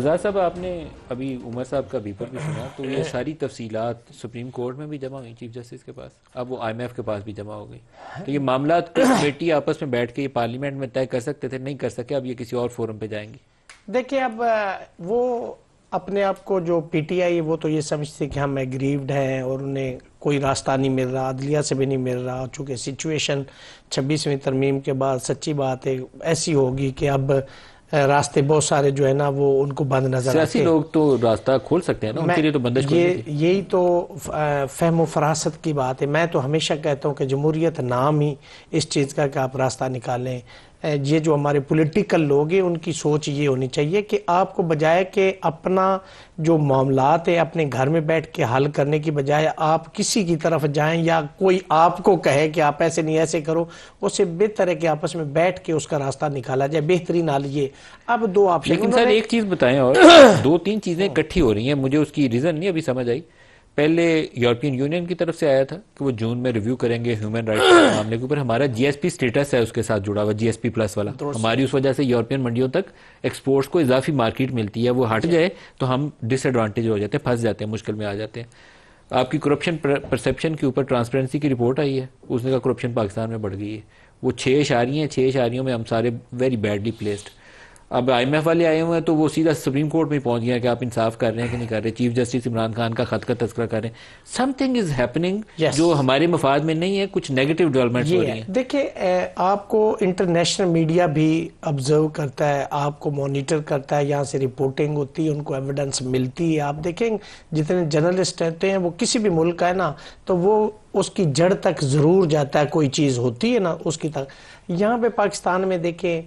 رضا صاحب، آپ نے ابھی عمر صاحب کا بیپر بھی سنا، تو یہ ساری تفصیلات سپریم کورٹ میں بھی جمع ہوئی چیف جسٹس کے پاس، اب وہ IMF کے پاس بھی جمع ہو گئی، تو یہ معاملات کمیٹی آپس میں بیٹھ کے یہ پارلیمنٹ میں طے کر سکتے تھے، نہیں کر سکے، اب یہ کسی اور فورم پہ جائیں گی؟ دیکھیں اب وہ اپنے آپ کو جو پی ٹی آئی وہ تو یہ سمجھتے کہ ہم ایگریوڈ ہیں اور انہیں کوئی راستہ نہیں مل رہا، عدلیہ سے بھی نہیں مل رہا، چونکہ سچویشن 26ویں ترمیم کے بعد سچی بات ہے ایسی ہوگی کہ اب راستے بہت سارے جو ہے نا وہ ان کو بند نظر آتے ہیں۔ سیاسی لوگ تو راستہ کھول سکتے ہیں نا، ان کے لیے تو بندش کھولنی تھی۔ یہی تو فہم و فراست کی بات ہے۔ میں تو ہمیشہ کہتا ہوں کہ جمہوریت نام ہی اس چیز کا کہ آپ راستہ نکالیں۔ یہ جو ہمارے پولیٹیکل لوگ ہیں ان کی سوچ یہ ہونی چاہیے کہ آپ کو بجائے کہ اپنا جو معاملات ہے اپنے گھر میں بیٹھ کے حل کرنے کی بجائے آپ کسی کی طرف جائیں یا کوئی آپ کو کہے کہ آپ ایسے نہیں ایسے کرو، اس سے بہتر ہے کہ آپس میں بیٹھ کے اس کا راستہ نکالا جائے۔ بہترین حال یہ اب دو آپشن۔ لیکن سر ایک چیز بتائیں، اور دو تین چیزیں اکٹھی ہو رہی ہیں، مجھے اس کی ریزن نہیں ابھی سمجھ آئی۔ پہلے یورپین یونین کی طرف سے آیا تھا کہ وہ جون میں ریویو کریں گے ہیومن رائٹس کے معاملے کے اوپر، ہمارا GSP سٹیٹس ہے اس کے ساتھ جڑا ہوا، GSP+ والا، ہماری اس وجہ سے یورپین منڈیوں تک ایکسپورٹس کو اضافی مارکیٹ ملتی ہے، وہ ہٹ جائے تو ہم ڈس ایڈوانٹیج ہو جاتے ہیں، پھنس جاتے ہیں، مشکل میں آ جاتے ہیں۔ آپ کی کرپشن پرسپشن کے اوپر ٹرانسپیرنسی کی رپورٹ آئی ہے، اس نے کہا کرپشن پاکستان میں بڑھ گئی ہے، وہ 6 اشاریے ہیں، 6 اشاریوں میں ہم سارے ویری بیڈلی پلیسڈ۔ اب IMF والے آئے ہوئے ہیں تو وہ سیدھا سپریم کورٹ میں پہنچ گیا کہ آپ انصاف کر رہے ہیں کہ نہیں کر رہے، چیف جسٹس عمران خان کا خط کا تذکرہ کر رہے ہیں، سم تھنگ از ہیپننگ جو ہمارے مفاد میں نہیں ہے، کچھ نیگیٹو ڈیولپمنٹس ہو رہی ہیں۔ دیکھیں آپ کو انٹرنیشنل میڈیا بھی آبزرو کرتا ہے، آپ کو مانیٹر کرتا ہے، یہاں سے رپورٹنگ ہوتی ہے، ان کو ایویڈنس ملتی ہے۔ آپ دیکھیں جتنے جرنلسٹ رہتے ہیں وہ کسی بھی ملک کا ہے نا تو وہ اس کی جڑ تک ضرور جاتا ہے، کوئی چیز ہوتی ہے نا اس کی تک۔ یہاں پہ پاکستان میں دیکھیں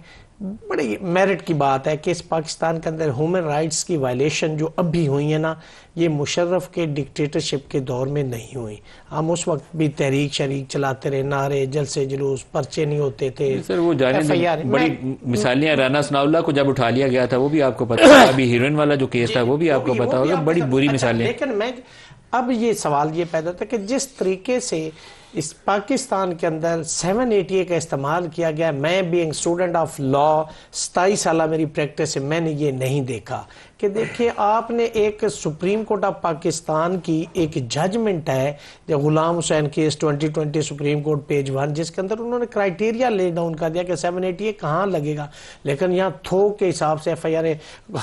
بڑی میرٹ کی بات ہے کہ اس پاکستان کے اندر ہیومن رائٹس کی وائلیشن جو اب بھی ہوئی ہیں نا، یہ مشرف کے ڈکٹیٹرشپ کے دور میں نہیں ہوئی۔ ہم اس وقت بھی تحریک شریک چلاتے رہے، نعرے جلسے جلوس، پرچے نہیں ہوتے تھے۔ سر وہ جانے بڑی مثالیں، رانا ثناء اللہ کو جب اٹھا لیا گیا تھا وہ بھی آپ کو پتا ہے، ابھی ہیروئن والا جو کیس تھا وہ بھی آپ کو پتا ہوگا، بڑی بری مثالیں۔ لیکن میں اب یہ سوال یہ پیدا ہوتا ہے کہ جس طریقے سے اس پاکستان کے اندر 780 کا استعمال کیا گیا، میں بینگ اسٹوڈنٹ آف لا 27 سالہ میری پریکٹس ہے، میں نے یہ نہیں دیکھا کہ دیکھیں آپ نے ایک سپریم کورٹ آف پاکستان کی ایک ججمنٹ ہے جو غلام حسین کیس 2020 سپریم کورٹ پیج 1، جس کے اندر انہوں نے کرائیٹیریا لے ڈاؤن کر دیا کہ 780 کہاں لگے گا، لیکن یہاں تھوک کے حساب سے FIR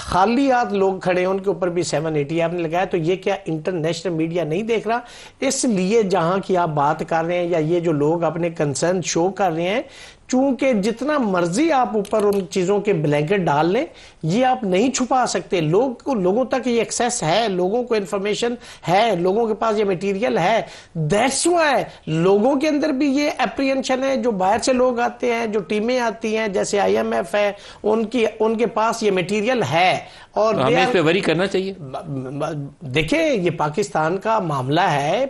خالی ہاتھ لوگ کھڑے ہیں ان کے اوپر بھی 780 آپ نے لگایا۔ تو یہ کیا انٹرنیشنل میڈیا نہیں دیکھ رہا؟ اس لیے جہاں کی آپ بات کر رہے ہیں یا یہ جو لوگ اپنے کنسرن شو کر رہے ہیں، چونکہ جتنا مرضی آپ اوپر ان چیزوں کے بلینکٹ ڈال لیں یہ آپ نہیں چھپا سکتے۔ لوگوں تک یہ ایکسیس ہے، لوگوں کو انفارمیشن ہے، لوگوں کے پاس یہ میٹیریل ہے۔ دیٹس وائی لوگوں کے اندر بھی یہ اپریہنشن ہے، جو باہر سے لوگ آتے ہیں، جو ٹیمیں آتی ہیں جیسے IMF ہے، ان کے پاس یہ میٹیریل ہے اور ہمیں اس پہ وری کرنا چاہیے۔ دیکھیں یہ پاکستان کا معاملہ ہے۔